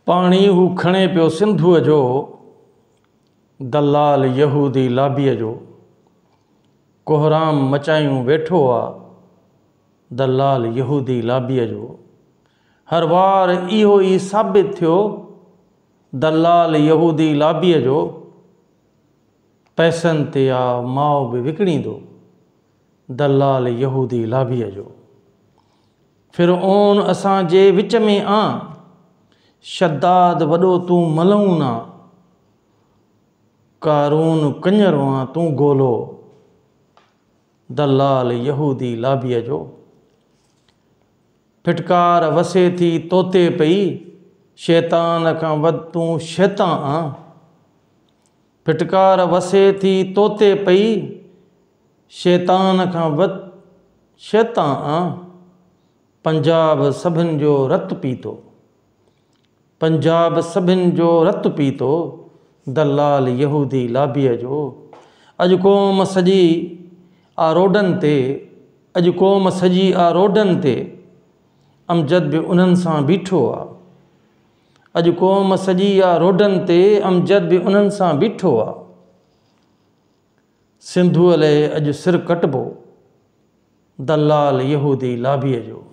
पाणी हू खणे पियो सिंधूअ जो, दलाल यहूदी लाबीअ जो। कोहराम मचायूं वेठो आ, दलाल यहूदी लाबीअ जो। हर वार इहो ई साबित थियो, दलाल यहूदी लाबीअ जो। पैसनि ते आ माउ बि विकिणींदो, दलाल यहूदी लाबीअ जो। फिरऔन असांजे विच में आ, शद्दाद वॾो तूं मलऊन आ। कारून कंजरो आ तूं गोलो, दलाल यहूदी लाबीअ जो। फिटकार वसे थी तोते पई, शैतान खां वध तूं शैतान आ। फिटकार वसे थी तोते पई, शैतान खां वध शैतान आ। पंजाब सभिनि जो रतु पीतो, पंजाब सभिनि जो रतु पीतो, दलाल यहूदी लाबीअ जो। अॼु क़ौम सॼी आ रोडनि ते, अॼु क़ौम सॼी आ रोडनि ते, अमजद बि उन्हनि सां बीठो आ। अॼु क़ौम सॼी आ रोडनि ते, अमजद बि उन्हनि सां बीठो आ। सिंधूअ लाइ अॼु सिर कटबो, दलाल यहूदी लाबीअ जो।